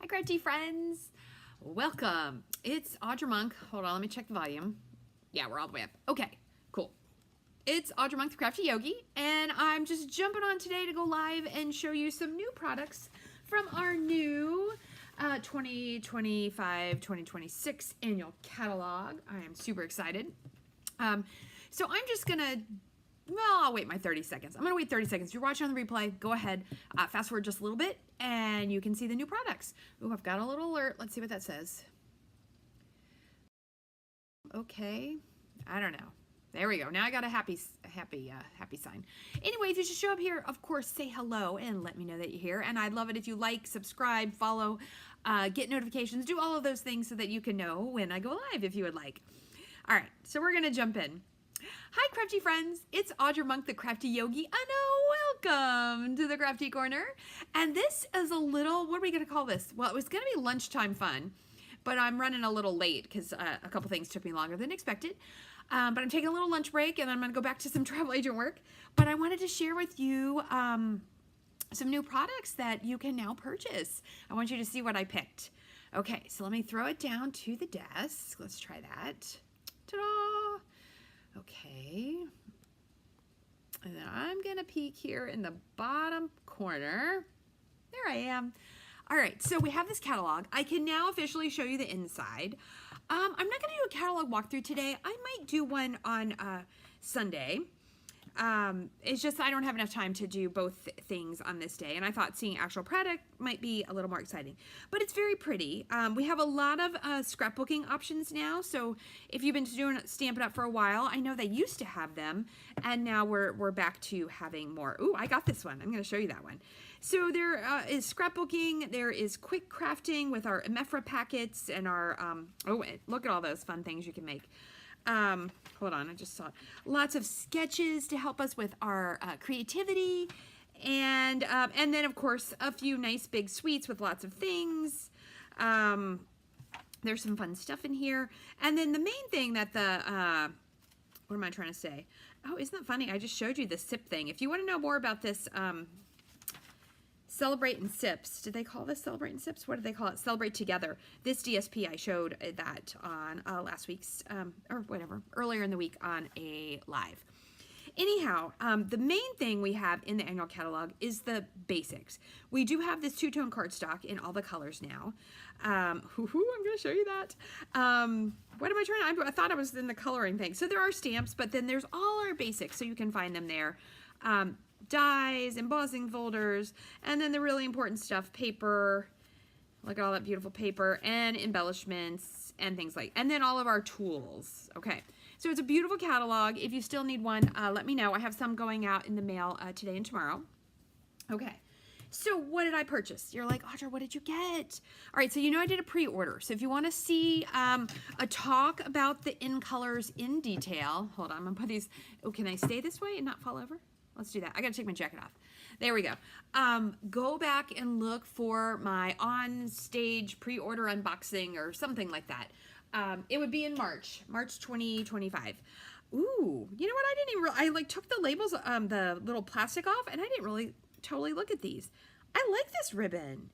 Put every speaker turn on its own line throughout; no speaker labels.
Hi, Crafty friends. Welcome. It's Audra Monk. Hold on, let me check the volume. Yeah, we're all the way up. Okay, cool. It's Audra Monk, the Crafty Yogi, and I'm just jumping on today to go live and show you some new products from our new 2025-2026 annual catalog. I am super excited. So I'm just gonna, well, I'll wait my 30 seconds. I'm gonna wait 30 seconds. If you're watching on the replay, go ahead, fast forward just a little bit, and you can see the new products. Ooh, I've got a little alert. Let's see what that says. Okay, I don't know. There we go. Now I got a happy sign. Anyway, if you should show up here, of course, say hello and let me know that you're here. And I'd love it if you like, subscribe, follow, get notifications, do all of those things so that you can know when I go live if you would like. All right, so we're gonna jump in. Hi, Crafty friends. It's Audra Monk, the Crafty Yogi, and welcome to the Crafty Corner. And this is a little, what are we gonna call this? Well, it was gonna be lunchtime fun, but I'm running a little late because a couple things took me longer than expected. But I'm taking a little lunch break and I'm gonna go back to some travel agent work. But I wanted to share with you some new products that you can now purchase. I want you to see what I picked. Okay, so let me throw it down to the desk. Let's try that. Ta-da! Okay. And then I'm gonna peek here in the bottom corner. There I am. All right, so we have this catalog. I can now officially show you the inside. I'm not gonna do a catalog walkthrough today. I might do one on Sunday. It's just I don't have enough time to do both things on this day, and I thought seeing actual product might be a little more exciting. But it's very pretty. We have a lot of scrapbooking options now, so if you've been doing Stampin' Up! For a while, I know they used to have them, and now we're back to having more. Ooh, I got this one. I'm going to show you that one. So there is scrapbooking, there is quick crafting with our emephra packets and our, oh, look at all those fun things you can make. Hold on, I just saw it. Lots of sketches to help us with our creativity, and then of course a few nice big suites with lots of things. There's some fun stuff in here, and then the main thing that the what am I trying to say? Oh, isn't that funny? I just showed you the SIP thing. If you want to know more about this, Celebrate and Sips. Did they call this Celebrate and Sips? What did they call it? Celebrate Together. This DSP, I showed that on last week's, or whatever, earlier in the week on a live. Anyhow, the main thing we have in the annual catalog is the basics. We do have this two-tone cardstock in all the colors now. I'm going to show you that. What am I trying to, I thought I was in the coloring thing. So there are stamps, but then there's all our basics, so you can find them there. Dies, embossing folders, and then the really important stuff, paper, look at all that beautiful paper, and embellishments, and things like, and then all of our tools. Okay, so it's a beautiful catalog. If you still need one, let me know. I have some going out in the mail today and tomorrow. Okay, so what did I purchase? You're like, Audra, what did you get? All right, so you know I did a pre-order. So if you want to see a talk about the in colors in detail, hold on, I'm gonna put these, oh, can I stay this way and not fall over? Let's do that. I gotta take my jacket off. There we go. Go back and look for my on-stage pre-order unboxing or something like that. It would be in March 2025. Ooh, you know what? I didn't even I like took the labels, the little plastic off, and I didn't really totally look at these. I like this ribbon.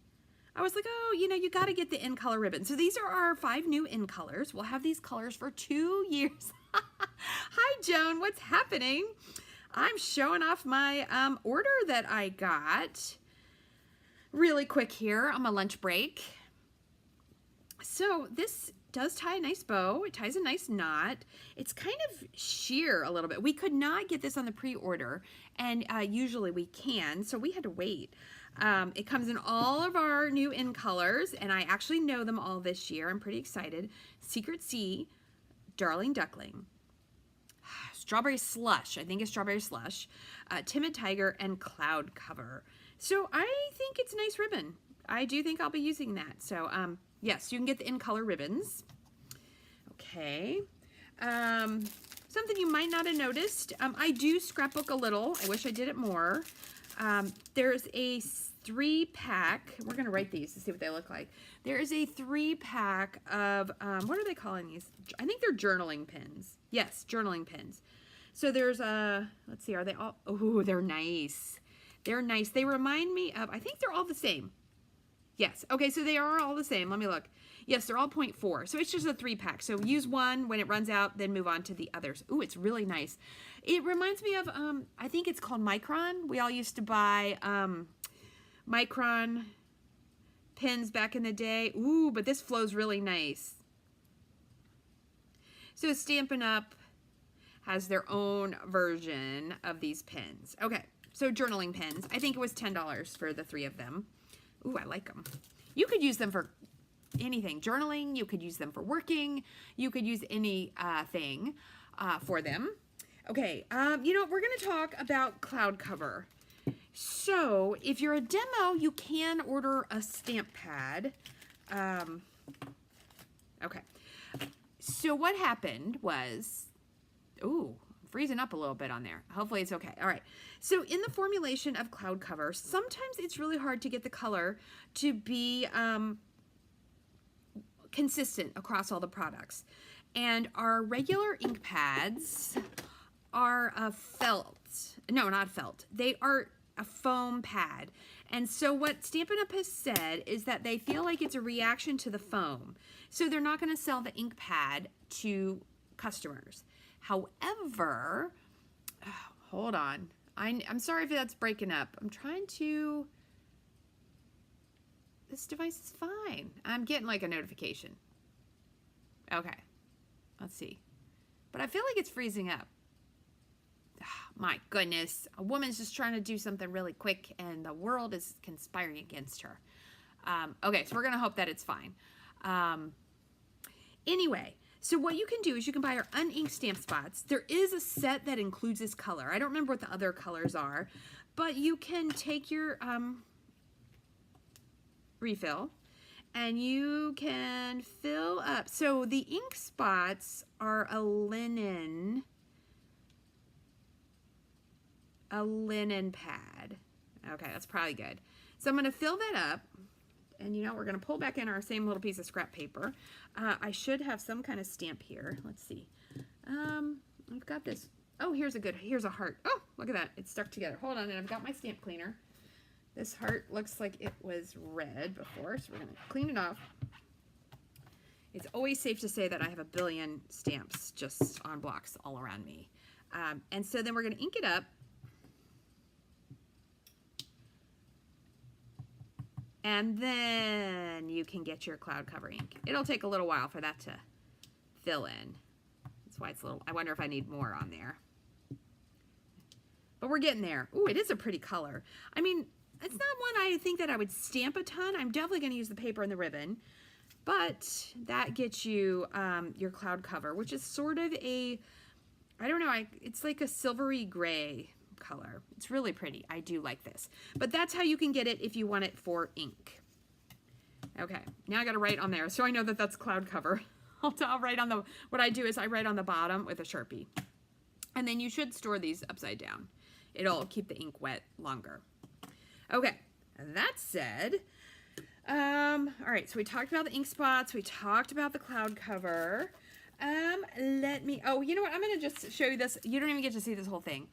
I was like, oh, you know, you got to get the in color ribbon. So these are our 5 new in colors. We'll have these colors for 2 years. Hi, Joan. What's happening? I'm showing off my order that I got really quick here on my lunch break. So this does tie a nice bow. It ties a nice knot. It's kind of sheer a little bit. We could not get this on the pre-order, and usually we can, so we had to wait. It comes in all of our new in colors, and I actually know them all this year. I'm pretty excited. Secret Sea, Darling Duckling, Strawberry Slush, I think it's Strawberry Slush, Timid Tiger, and Cloud Cover. So I think it's a nice ribbon. I do think I'll be using that. So yes, you can get the in color ribbons. Okay. Something you might not have noticed, I do scrapbook a little. I wish I did it more. There's a 3-pack. We're going to write these to see what they look like. There is a 3-pack of, what are they calling these? I think they're journaling pins. Yes, journaling pins. So there's a, let's see, are they all, oh, they're nice. They're nice. They remind me of, I think they're all the same. Yes. Okay, so they are all the same. Let me look. Yes, they're all 0.4. So it's just a 3-pack. So use one when it runs out, then move on to the others. Ooh, it's really nice. It reminds me of, I think it's called Micron. We all used to buy Micron pens back in the day. Ooh, but this flows really nice. So Stampin' Up! Has their own version of these pens. Okay, so journaling pens. I think it was $10 for the 3 of them. Ooh, I like them. You could use them for anything. Journaling, you could use them for working. You could use any thing for them. Okay, you know, we're going to talk about cloud cover. So if you're a demo, you can order a stamp pad. Okay, so what happened was, ooh, freezing up a little bit on there. Hopefully it's okay. All right. So in the formulation of cloud cover, sometimes it's really hard to get the color to be consistent across all the products. And our regular ink pads are a felt. No, not felt. They are a foam pad. And so what Stampin' Up! Has said is that they feel like it's a reaction to the foam. So they're not going to sell the ink pad to customers. However, hold on. I'm sorry if that's breaking up. I'm trying to... This device is fine. I'm getting like a notification. Okay. Let's see. But I feel like it's freezing up. My goodness. A woman's just trying to do something really quick and the world is conspiring against her. Okay, so we're going to hope that it's fine. Anyway, so what you can do is you can buy our uninked stamp spots. There is a set that includes this color. I don't remember what the other colors are, but you can take your refill and you can fill up. So the ink spots are a linen pad. Okay, that's probably good. So I'm going to fill that up. And you know, we're going to pull back in our same little piece of scrap paper. I should have some kind of stamp here. Let's see. I've got this. Oh, here's a heart. Oh, look at that. It's stuck together. Hold on, and I've got my stamp cleaner. This heart looks like it was red before, so we're going to clean it off. It's always safe to say that I have a billion stamps just on blocks all around me. And so then we're going to ink it up. And then you can get your cloud cover ink. It'll take a little while for that to fill in. That's why it's a little, I wonder if I need more on there. But we're getting there. Ooh, it is a pretty color. I mean, it's not one I think that I would stamp a ton. I'm definitely going to use the paper and the ribbon. But that gets you your cloud cover, which is sort of a, I don't know, it's like a silvery gray color. It's really pretty. I do like this. But that's how you can get it if you want it for ink. Okay, now I got to write on there so I know that that's cloud cover. I'll write on the, what I do is I write on the bottom with a Sharpie. And then you should store these upside down. It'll keep the ink wet longer. Okay, that said, all right, so we talked about the ink spots. We talked about the cloud cover. Let me, oh, you know what? I'm going to just show you this. You don't even get to see this whole thing.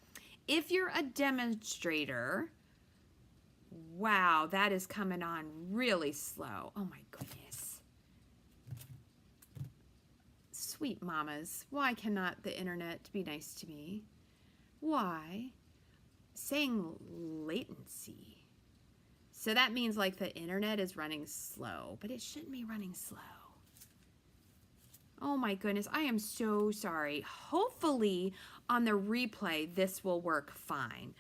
If you're a demonstrator, wow, that is coming on really slow. Oh my goodness. Sweet mamas, why cannot the internet be nice to me? Why? Saying latency. So that means like the internet is running slow, but it shouldn't be running slow. Oh my goodness, I am so sorry. Hopefully on the replay, this will work fine.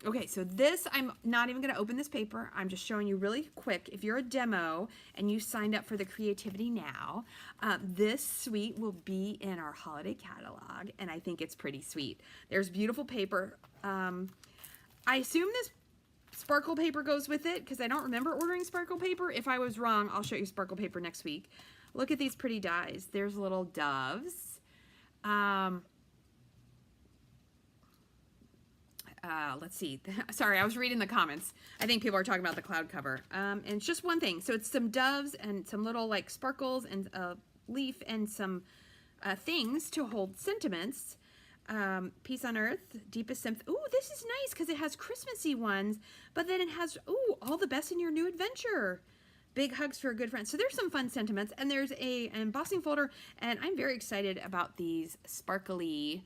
Okay, so this, I'm not even gonna open this paper. I'm just showing you really quick. If you're a demo and you signed up for the Creativity Now, this suite will be in our holiday catalog, and I think it's pretty sweet. There's beautiful paper. I assume this sparkle paper goes with it because I don't remember ordering sparkle paper. If I was wrong, I'll show you sparkle paper next week. Look at these pretty dies. There's little doves. Let's see. Sorry, I was reading the comments. I think people are talking about the cloud cover. And it's just one thing. So it's some doves and some little like sparkles and a leaf and some things to hold sentiments. Peace on Earth, Deepest Sympathy. Ooh, this is nice because it has Christmassy ones, but then it has, ooh, All the Best in Your New Adventure. Big Hugs for a Good Friend. So there's some fun sentiments, and there's an embossing folder, and I'm very excited about these sparkly,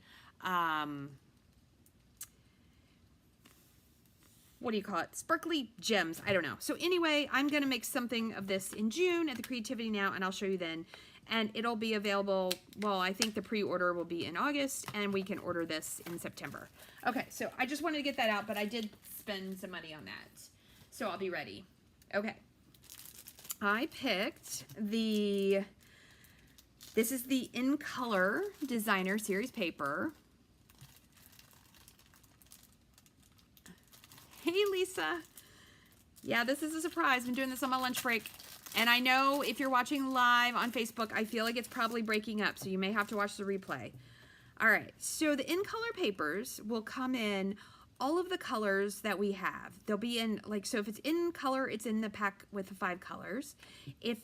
what do you call it? Sparkly gems. I don't know. So anyway, I'm going to make something of this in June at the Creativity Now, and I'll show you then. And it'll be available, well, I think the pre-order will be in August, and we can order this in September. Okay, so I just wanted to get that out, but I did spend some money on that. So I'll be ready. Okay. I picked this is the In Color Designer Series paper. Hey, Lisa. Yeah, this is a surprise. I've been doing this on my lunch break. And I know if you're watching live on Facebook, I feel like it's probably breaking up, so you may have to watch the replay. All right, so the In Color papers will come in all of the colors that we have. They'll be in, like, so if it's in color, it's in the pack with the 5 colors. If,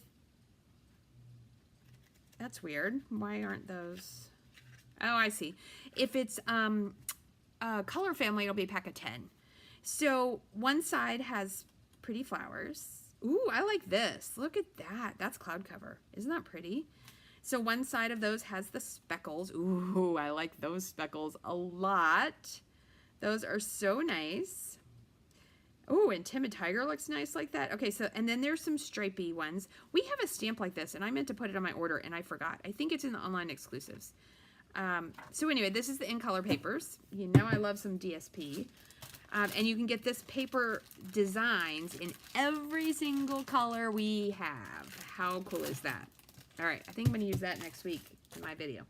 that's weird. Why aren't those? Oh, I see. If it's color family, it'll be a pack of 10. So one side has pretty flowers. Ooh, I like this. Look at that. That's cloud cover. Isn't that pretty? So one side of those has the speckles. Ooh, I like those speckles a lot. Those are so nice. Ooh, and Timid Tiger looks nice like that. Okay, so, and then there's some stripey ones. We have a stamp like this, and I meant to put it on my order, and I forgot. I think it's in the online exclusives. So anyway, this is the In Color papers. You know I love some DSP. And you can get this paper designs in every single color we have. How cool is that? All right, I think I'm going to use that next week in my video.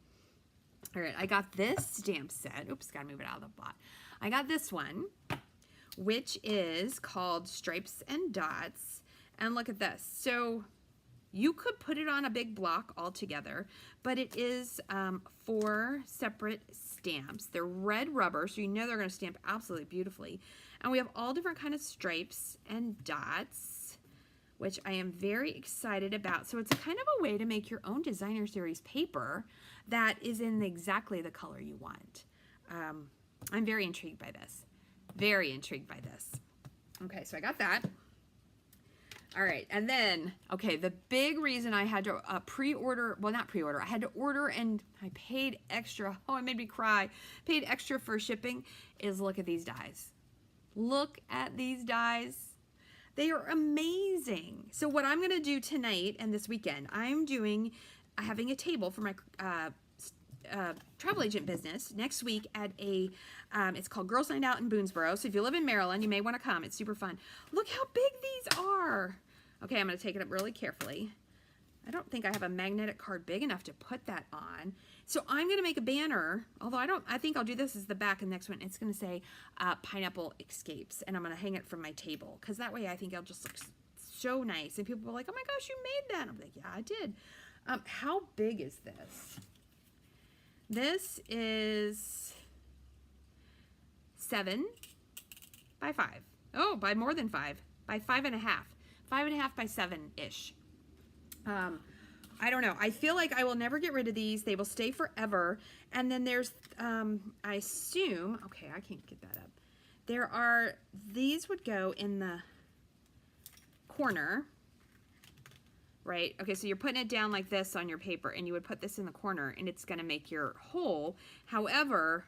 All right, I got this stamp set. Oops, got to move it out of the bot. I got this one, which is called Stripes and Dots. And look at this. So you could put it on a big block all together, but it is 4 separate stamps. They're red rubber, so you know they're going to stamp absolutely beautifully. And we have all different kind of stripes and dots, which I am very excited about. So it's a kind of a way to make your own designer series paper that is in exactly the color you want. I'm very intrigued by this. Very intrigued by this. Okay, so I got that. All right, and then, okay, the big reason I had to pre-order, well, not pre-order, I had to order and I paid extra, oh, it made me cry, paid extra for shipping, is look at these dies. Look at these dies. They are amazing. So what I'm going to do tonight and this weekend, I'm having a table for my travel agent business next week at it's called Girls Night Out in Boonesboro. So if you live in Maryland, you may want to come. It's super fun. Look how big these are. Okay, I'm going to take it up really carefully. I don't think I have a magnetic card big enough to put that on. So I'm going to make a banner, although I think I'll do this as the back and the next one. It's going to say Pineapple Escapes, and I'm going to hang it from my table because that way I think it'll just look so nice. And people will be like, oh my gosh, you made that. I'm like, yeah, I did. How big is this? This is 7 by 5. Oh, by more than 5. By 5.5. 5.5 by 7-ish. I don't know. I feel like I will never get rid of these. They will stay forever. And then there's, I assume, okay, I can't get that up. These would go in the corner, right? Okay, so you're putting it down like this on your paper, and you would put this in the corner, and it's going to make your hole. However,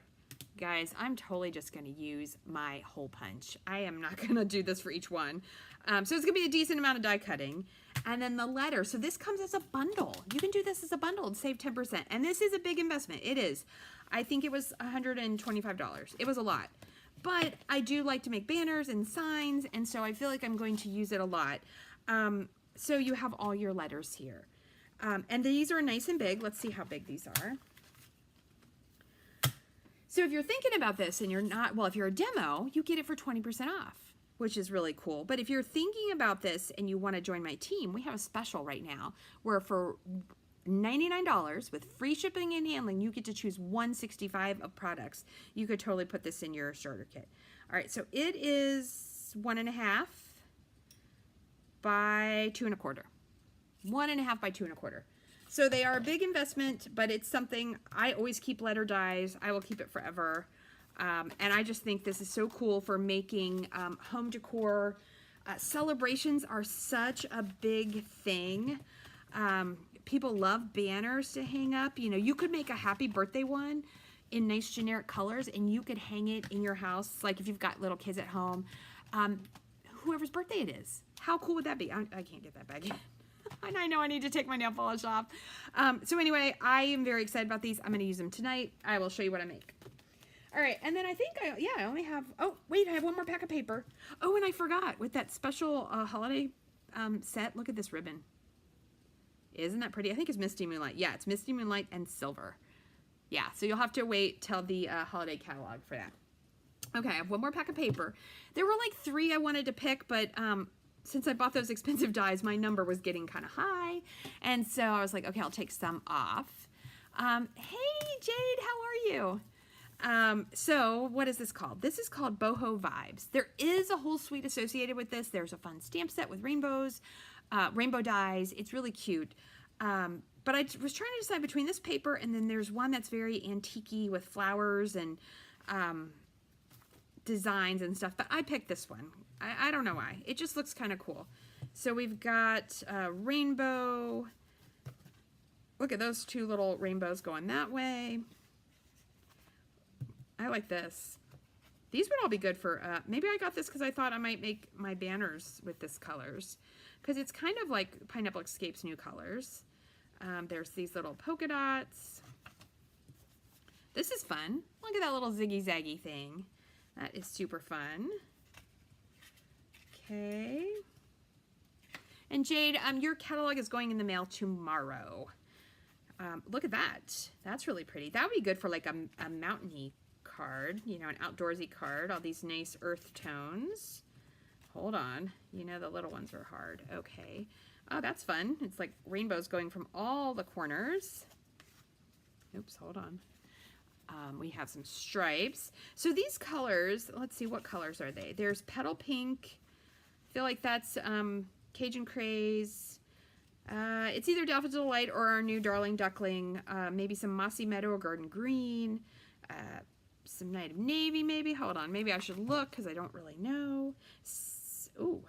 guys, I'm totally just going to use my hole punch. I am not going to do this for each one. So it's going to be a decent amount of die cutting. And then the letter. So this comes as a bundle. You can do this as a bundle and save 10%. And this is a big investment. It is. I think it was $125. It was a lot. But I do like to make banners and signs, and so I feel like I'm going to use it a lot. So you have all your letters here. And these are nice and big. Let's see how big these are. So if you're thinking about this and you're not, well, if you're a demo, you get it for 20% off, which is really cool. But if you're thinking about this and you want to join my team, we have a special right now where for $99 with free shipping and handling, you get to choose 165 of products. You could totally put this in your starter kit. All right, so it is 1.5 by 2 1/4. 1.5 by 2 1/4. So they are a big investment, but it's something I always keep letter dies. I will keep it forever. And I just think this is so cool for making home decor. Celebrations are such a big thing. People love banners to hang up. You know, you could make a happy birthday one in nice generic colors, and you could hang it in your house, like if you've got little kids at home, whoever's birthday it is. How cool would that be? I can't get that back in. And I know I need to take my nail polish off. So anyway, I am very excited about these. I'm going to use them tonight. I will show you what I make. All right, and then I think, I only have, oh, wait, I have one more pack of paper. Oh, and I forgot, with that special holiday set, look at this ribbon. Isn't that pretty? I think it's Misty Moonlight. Yeah, it's Misty Moonlight and silver. Yeah, so you'll have to wait till the holiday catalog for that. Okay, I have one more pack of paper. There were like 3 I wanted to pick, but since I bought those expensive dies, my number was getting kind of high. And so I was like, okay, I'll take some off. Hey, Jade, how are you? So what is this called? This is called Boho Vibes. There is a whole suite associated with this. There's a fun stamp set with rainbows, rainbow dies. It's really cute. But I was trying to decide between this paper and then there's one that's very antique-y with flowers and designs and stuff. But I picked this one. I don't know why. It just looks kind of cool. So we've got rainbow. Look at those 2 little rainbows going that way. I like this. These would all be good for, maybe I got this because I thought I might make my banners with this colors. Because it's kind of like Pineapple Escape's new colors. There's these little polka dots. This is fun. Look at that little ziggy zaggy thing. That is super fun. Okay. And Jade, your catalog is going in the mail tomorrow. Look at that. That's really pretty. That would be good for like a mountainy card, you know, an outdoorsy card. All these nice earth tones. Hold on. You know, the little ones are hard. Okay. Oh, that's fun. It's like rainbows going from all the corners. Oops, hold on. We have some stripes. So these colors, let's see, what colors are they? There's Petal Pink. I feel like that's Cajun Craze. It's either Daffodil Delight or our new Darling Duckling. Maybe some Mossy Meadow or Garden Green. Some Night of Navy, maybe. Hold on. Maybe I should look because I don't really know. Ooh.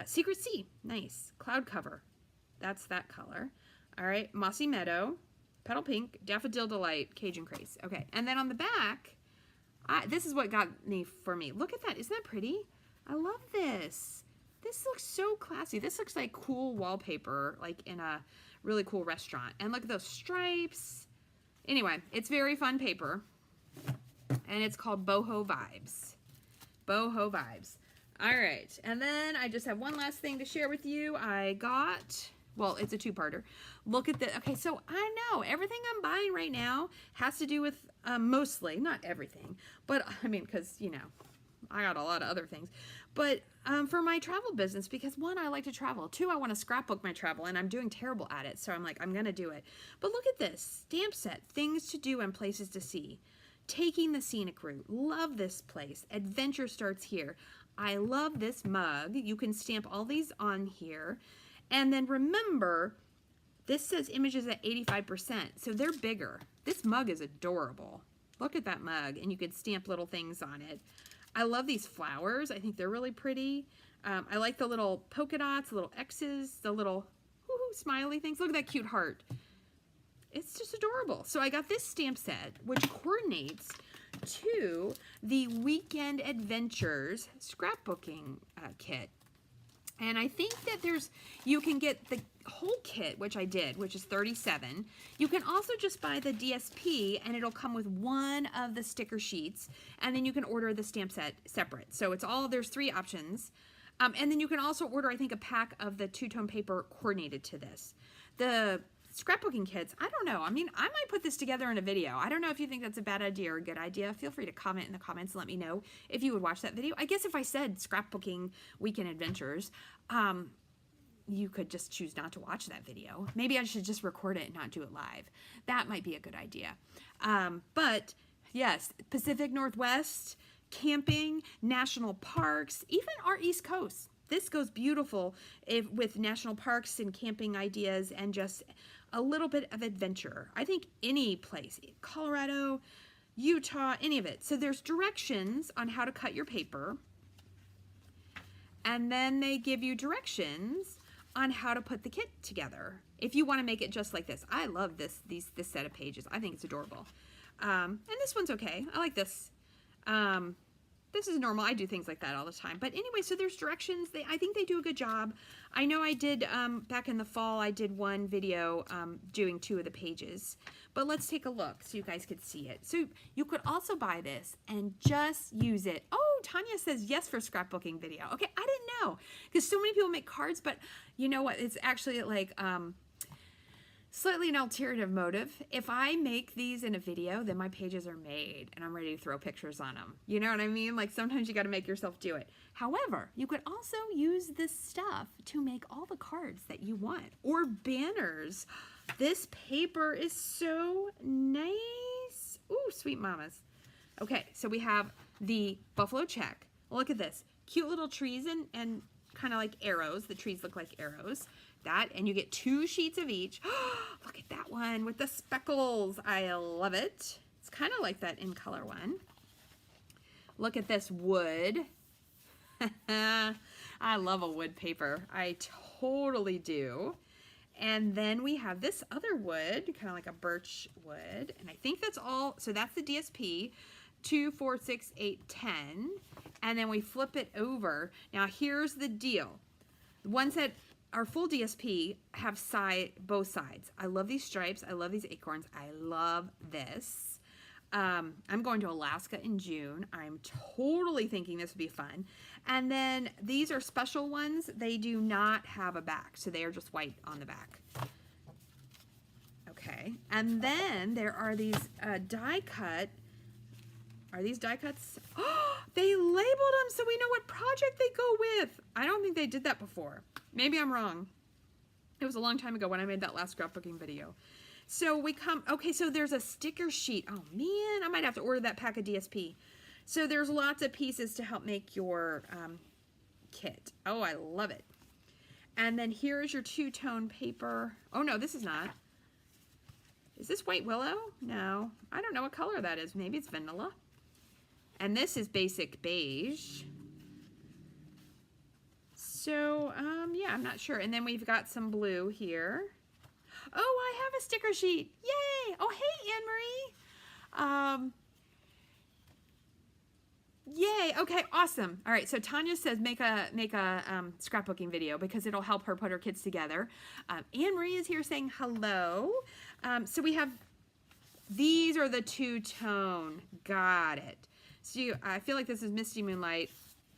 Secret Sea. Nice. Cloud Cover. That's that color. All right. Mossy Meadow. Petal Pink. Daffodil Delight. Cajun Craze. Okay. And then on the back, this is what got me for me. Look at that. Isn't that pretty? I love this. This looks so classy. This looks like cool wallpaper, like in a really cool restaurant. And look at those stripes. Anyway, it's very fun paper. And it's called Boho Vibes. Boho Vibes. All right. And then I just have one last thing to share with you. I got, well, it's a 2-parter. Look at the, okay, so I know everything I'm buying right now has to do with, mostly, not everything, but I mean, because, you know, I got a lot of other things. But for my travel business, because 1, I like to travel. 2, I want to scrapbook my travel, and I'm doing terrible at it. So I'm like, I'm going to do it. But look at this stamp set, things to do and places to see. Taking the scenic route. Love this place. Adventure starts here. I love this mug. You can stamp all these on here. And then remember, this says images at 85%. So they're bigger. This mug is adorable. Look at that mug. And you can stamp little things on it. I love these flowers. I think they're really pretty. I like the little polka dots, the little X's, the little smiley things. Look at that cute heart. It's just adorable. So I got this stamp set, which coordinates to the Weekend Adventures scrapbooking kit. And I think that you can get the whole kit, which I did, which is 37. You can also just buy the DSP and it'll come with one of the sticker sheets, and then you can order the stamp set separate. So there's 3 options. And then you can also order, I think, a pack of the 2-tone paper coordinated to this. The scrapbooking kits, I don't know. I mean, I might put this together in a video. I don't know if you think that's a bad idea or a good idea. Feel free to comment in the comments and let me know if you would watch that video. I guess if I said scrapbooking weekend adventures, you could just choose not to watch that video. Maybe I should just record it and not do it live. That might be a good idea. But yes, Pacific Northwest, camping, national parks, even our East Coast. This goes beautiful with national parks and camping ideas and just a little bit of adventure. I think any place, Colorado, Utah, any of it. So there's directions on how to cut your paper, and then they give you directions on how to put the kit together if you want to make it just like this. I love this set of pages. I think it's adorable. And this one's okay. I like this. This is normal. I do things like that all the time. But anyway, so there's directions. I think they do a good job. I know I did, back in the fall, I did one video doing 2 of the pages. But let's take a look so you guys could see it. So you could also buy this and just use it. Oh, Tanya says yes for scrapbooking video. Okay, I didn't know. Because so many people make cards, but you know what? It's actually like... slightly an alternative motive. If I make these in a video, then my pages are made and I'm ready to throw pictures on them. You know what I mean? Like sometimes you got to make yourself do it. However, you could also use this stuff to make all the cards that you want or banners. This paper is so nice. Ooh, sweet mamas. Okay, so we have the buffalo check. Look at this. Cute little trees and kind of like arrows. The trees look like arrows. That, and you get 2 sheets of each. Look at that one with the speckles. I love it. It's kind of like that in color one. Look at this wood. I love a wood paper. I totally do. And then we have this other wood, kind of like a birch wood. And I think that's all. So that's the DSP. 2, 4, 6, 8, 10. And then we flip it over. Now here's the deal. The ones that our full DSP have both sides. I love these stripes. I love these acorns. I love this. I'm going to Alaska in June. I'm totally thinking this would be fun. And then these are special ones. They do not have a back, so they are just white on the back. Okay. And then there are these die cut. Are these die cuts? Oh, they labeled them so we know what project they go with. I don't think they did that before. Maybe I'm wrong. It was a long time ago when I made that last scrapbooking video. So we come, okay, so there's a sticker sheet. Oh man, I might have to order that pack of DSP. So there's lots of pieces to help make your kit. Oh, I love it. And then here's your 2-tone paper. Oh no, this is not. Is this white willow? No, I don't know what color that is. Maybe it's vanilla. And this is basic beige. So, yeah, I'm not sure. And then we've got some blue here. Oh, I have a sticker sheet. Yay! Oh, hey, Anne-Marie. Yay! Okay, awesome. All right, so Tanya says make a scrapbooking video because it'll help her put her kids together. Anne-Marie is here saying hello. So we have, these are the 2-tone. Got it. So I feel like this is Misty Moonlight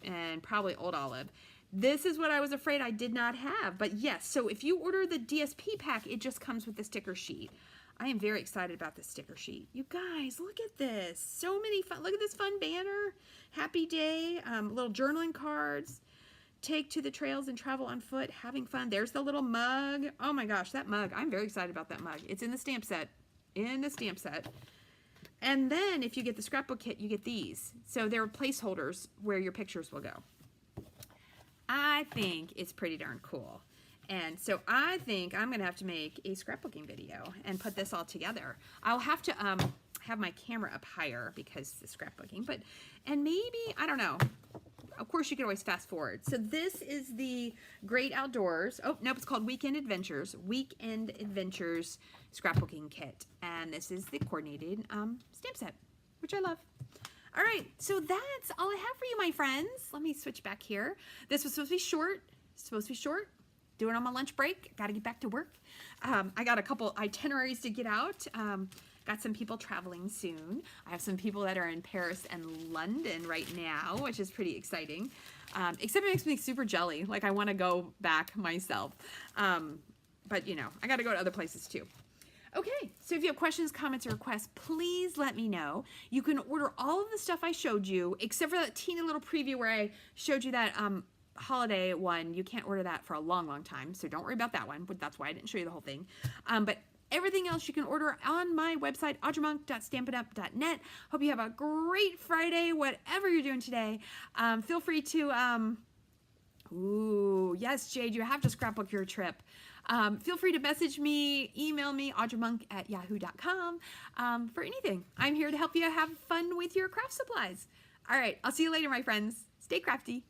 and probably Old Olive. This is what I was afraid I did not have. But yes, so if you order the DSP pack, it just comes with the sticker sheet. I am very excited about this sticker sheet. You guys, look at this. So many fun. Look at this fun banner. Happy day. Little journaling cards. Take to the trails and travel on foot. Having fun. There's the little mug. Oh my gosh, that mug. I'm very excited about that mug. It's in the stamp set. In the stamp set. And then if you get the scrapbook kit, you get these. So they're placeholders where your pictures will go. I think it's pretty darn cool. And so I think I'm going to have to make a scrapbooking video and put this all together. I'll have to have my camera up higher because the scrapbooking, and maybe, I don't know. Of course, you can always fast forward. So this is the Great Outdoors. Oh, nope, it's called Weekend Adventures. Weekend Adventures scrapbooking kit. And this is the coordinated stamp set, which I love. All right, so that's all I have for you, my friends. Let me switch back here. This was supposed to be short. Doing on my lunch break. Got to get back to work. I got a couple itineraries to get out. Got some people traveling soon. I have some people that are in Paris and London right now, which is pretty exciting. Except it makes me super jelly. Like I want to go back myself. But you know, I got to go to other places too. Okay, so if you have questions, comments, or requests, please let me know. You can order all of the stuff I showed you, except for that teeny little preview where I showed you that holiday one. You can't order that for a long, long time, so don't worry about that one, but that's why I didn't show you the whole thing. But everything else you can order on my website, audreymonk.stampitup.net. Hope you have a great Friday, whatever you're doing today. Feel free to, do. Yes, Jade, you have to scrapbook your trip. Feel free to message me, email me, audramonk@yahoo.com, for anything. I'm here to help you have fun with your craft supplies. All right, I'll see you later, my friends. Stay crafty.